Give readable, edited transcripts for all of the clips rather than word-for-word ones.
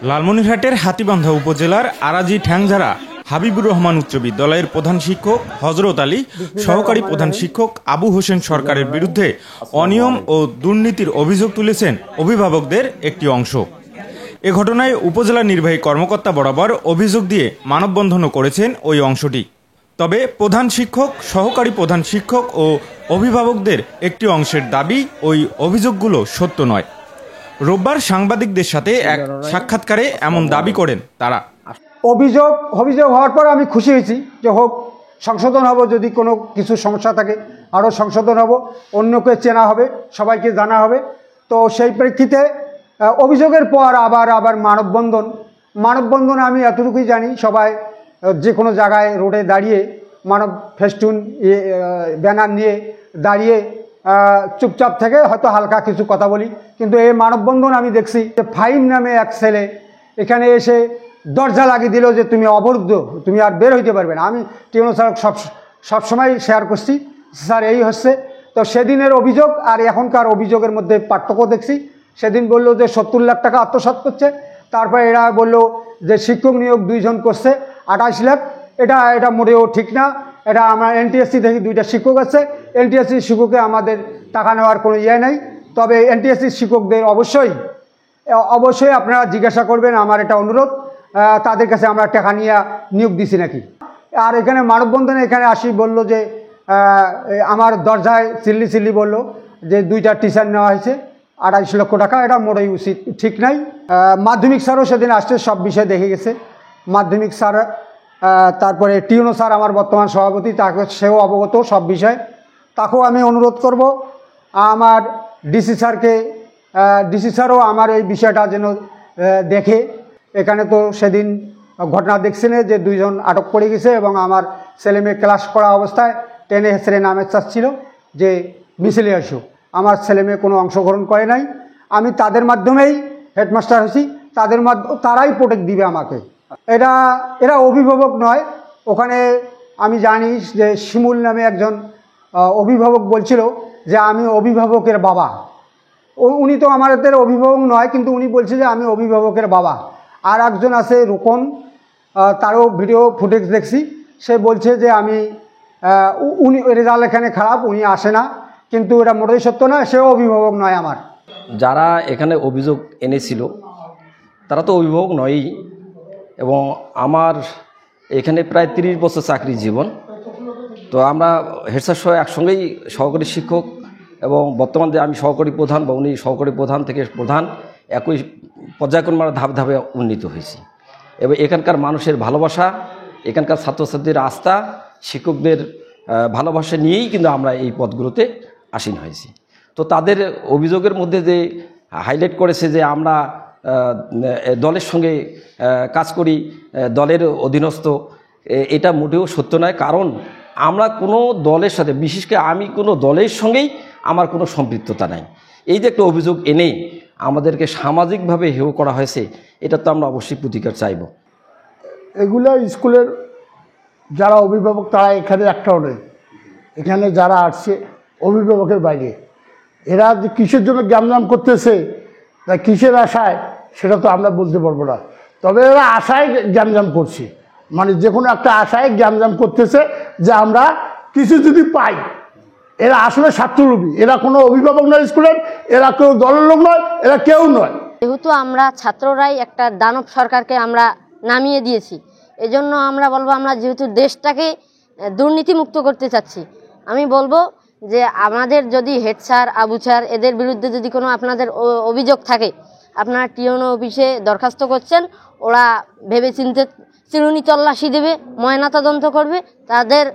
লালমনিরহাটের হাতীবান্ধা উপজেলার আরাজি ঠ্যাংঝাড়া হাবিবুর রহমান উচ্চ বিদ্যালয়ের প্রধান শিক্ষক হজরত আলী, সহকারী প্রধান শিক্ষক আবু হোসেন সরকারের বিরুদ্ধে অনিয়ম ও দুর্নীতির অভিযোগ তুলেছেন অভিভাবকদের একটি অংশ। এ ঘটনায় উপজেলা নির্বাহী কর্মকর্তা বরাবর অভিযোগ দিয়ে মানববন্ধনও করেছেন ওই অংশটি। তবে প্রধান শিক্ষক, সহকারী প্রধান শিক্ষক ও অভিভাবকদের একটি অংশের দাবি ওই অভিযোগগুলো সত্য নয়। রোববার সাংবাদিকদের সাথে এক সাক্ষাৎকারে এমন দাবি করেন তারা। অভিযোগ হওয়ার পর আমি খুশি হয়েছি যে হোক, সংশোধন হব, যদি কোনো কিছু সমস্যা থাকে আরও সংশোধন হব, অন্যকে চেনা হবে, সবাইকে জানা হবে। তো সেই প্রেক্ষিতে অভিযোগের পর আবার মানববন্ধন আমি এতটুকুই জানি, সবাই যে কোনো জায়গায় রোডে দাঁড়িয়ে মানব ফেস্টুন ব্যানার নিয়ে দাঁড়িয়ে চুপচাপ থেকে হয়তো হালকা কিছু কথা বলি, কিন্তু এই মানববন্ধন আমি দেখছি যে ফাইম নামে এক ছেলে এখানে এসে দরজা লাগিয়ে দিল যে তুমি অবরুদ্ধ, তুমি আর বের হইতে পারবে না। আমি টিউনো স্যার সবসময় শেয়ার করছি, স্যার এই হচ্ছে। তো সেদিনের অভিযোগ আর এখনকার অভিযোগের মধ্যে পার্থক্য দেখছি। সেদিন বলল যে 70 লাখ টাকা আত্মসাৎ করছে, তারপরে এরা বলল যে শিক্ষক নিয়োগ 2 জন করছে 28 লাখ। এটা মোটেও ঠিক না। এটা আমার এনটিএসসি থেকে 2টা শিক্ষক আছে, এনটিএসসি শিক্ষকে আমাদের টাকা নেওয়ার কোনো ইয়ে নাই। তবে এনটিএসসি শিক্ষকদের অবশ্যই আপনারা জিজ্ঞাসা করবেন, আমার এটা অনুরোধ, তাদের কাছে আমরা টাকা নিয়ে নিয়োগ দিছি নাকি। আর এখানে মানববন্ধনে এখানে আসি বলল যে আমার দরজায় চিল্লি বলল যে 2টা টিচার নেওয়া হয়েছে 28 লক্ষ টাকা। এটা মোটেই উচিত ঠিক নাই। মাধ্যমিক স্যারও সেদিন আসছে, সব বিষয় দেখে গেছে মাধ্যমিক স্যার। তারপরে টিউনো স্যার আমার বর্তমান সভাপতি, সেও অবগত সব বিষয়। তাকেও আমি অনুরোধ করব আমার ডিসি স্যারও আমার এই বিষয়টা যেন দেখে। এখানে তো সেদিন ঘটনা দেখছিলেন যে 2 জন আটক করে গেছে এবং আমার ছেলেমেয়ে ক্লাস করা অবস্থায় টেনে হেসড়ে নামে চাচ্ছিল যে মিছিলে আসো। আমার ছেলেমেয়ে কোনো অংশগ্রহণ করে নাই। আমি তাদের মাধ্যমেই হেডমাস্টার হয়েছি, তারাই প্রোটেক্ট দিবে আমাকে। এরা অভিভাবক নয়। ওখানে আমি জানি যে শিমুল নামে একজন অভিভাবক বলছিল যে আমি অভিভাবকের বাবা। উনি তো আমাদের অভিভাবক নয়, কিন্তু উনি বলছে যে আমি অভিভাবকের বাবা। আর একজন আছে রোকন, তারও ভিডিও ফুটেজ দেখছি, সে বলছে যে উনি রেজাল্ট এখানে খারাপ, উনি আসে না, কিন্তু এটা মোটেই সত্য না, সেও অভিভাবক নয় আমার। যারা এখানে অভিযোগ এনেছিল তারা তো অভিভাবক নয়ই, এবং আমার এখানে প্রায় 30 বছর চাকরি জীবন। তো আমরা হেডস্যার সহ একসঙ্গেই সহকারী শিক্ষক, এবং বর্তমানে আমি সহকারী প্রধান বা উনি সহকারী প্রধান থেকে প্রধান, একই পর্যায়ক্রমে আমরা ধাপে ধাপে উন্নীত হয়েছি। এবং এখানকার মানুষের ভালোবাসা, এখানকার ছাত্রছাত্রীদের আস্থা, শিক্ষকদের ভালোবাসা নিয়েই কিন্তু আমরা এই পদগুলোতে আসীন হয়েছি। তো তাদের অভিযোগের মধ্যে যে হাইলাইট করেছে যে আমরা দলের সঙ্গে কাজ করি, দলের অধীনস্থ, এটা মোটেও সত্য নয়। কারণ আমরা কোনো দলের সাথে, বিশেষ করে আমি কোনো দলের সঙ্গেই আমার কোনো সম্পৃক্ততা নাই। এই যে একটা অভিযোগ এনে আমাদেরকে সামাজিকভাবে হেয় করা হয়েছে, এটা তো আমরা অবশ্যই প্রতিকার চাইব। এগুলো স্কুলের যারা অভিভাবক তারা এখানে একটাও নেই। এখানে যারা আসছে অভিভাবকের বাইরে, এরা যে কিসের জন্য গ্যামজাম করতেছে, তা কিসের আশায়, সেটা তো আমরা বলতে পারবো না। তবে এরা আশায় গ্যামজাম করছে, মানে যে কোনো একটা আশায় গ্যামজাম করতেছে যে আমরা কিছু যদি পাই। এরা আসলে স্বার্থলোভী, এরা কোনো অভিভাবক নয় স্কুলের, এরা কেউ দলের লোক নয়, এরা কেউ নয়। যেহেতু আমরা ছাত্ররাই একটা দানব সরকারকে আমরা নামিয়ে দিয়েছি, এজন্য আমরা বলবো, আমরা যেহেতু দেশটাকে দুর্নীতিমুক্ত করতে চাচ্ছি, আমি বলবো যে আমাদের যদি হেড স্যার, আবু স্যার এদের বিরুদ্ধে যদি কোনো আপনাদের অভিযোগ থাকে, আপনারা টিউনো অফিসে দরখাস্ত করছেন, ওরা ভেবে চিনতে চিরুনি তল্লাশি দেবে, ময়নাতদন্ত করবে, তাদের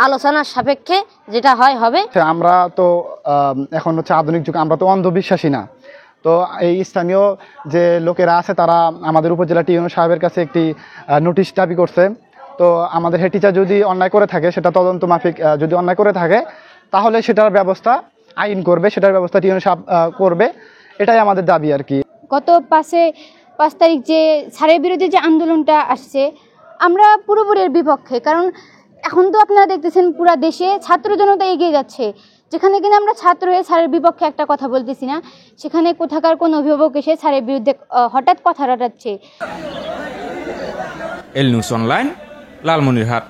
আলোচনার সাপেক্ষে যেটা হয় হবে। আমরা তো এখন হচ্ছে আধুনিক যুগ, আমরা তো অন্ধবিশ্বাসী না। তো এই স্থানীয় যে লোকেরা আছে তারা আমাদের উপজেলা টিউনো সাহেবের কাছে একটি নোটিশ দাবি করছে। তো আমাদের হেড টিচার যদি অন্যায় করে থাকে, সেটা তদন্ত মাফিক যদি অন্যায় করে থাকে, তাহলে সেটার ব্যবস্থা আইন করবে, সেটার ব্যবস্থা টিউনো সাহেব করবে। এটাই আমাদের দাবি আর কি। গত 5 তারিখ যে স্যারের বিরুদ্ধে যে আন্দোলনটা আসছে, আমরা পুরোপুরি এর বিপক্ষে। কারণ এখন তো আপনারা দেখতেছেন পুরো দেশে ছাত্র জনতা এগিয়ে যাচ্ছে, যেখানে কিনা আমরা ছাত্র হয়ে স্যারের বিপক্ষে একটা কথা বলতেছি না, সেখানে কোথাকার কোন অভিভাবক এসে স্যারের বিরুদ্ধে হঠাৎ কথা রটাচ্ছে। এল নিউজ অনলাইন, লালমনিরহাট।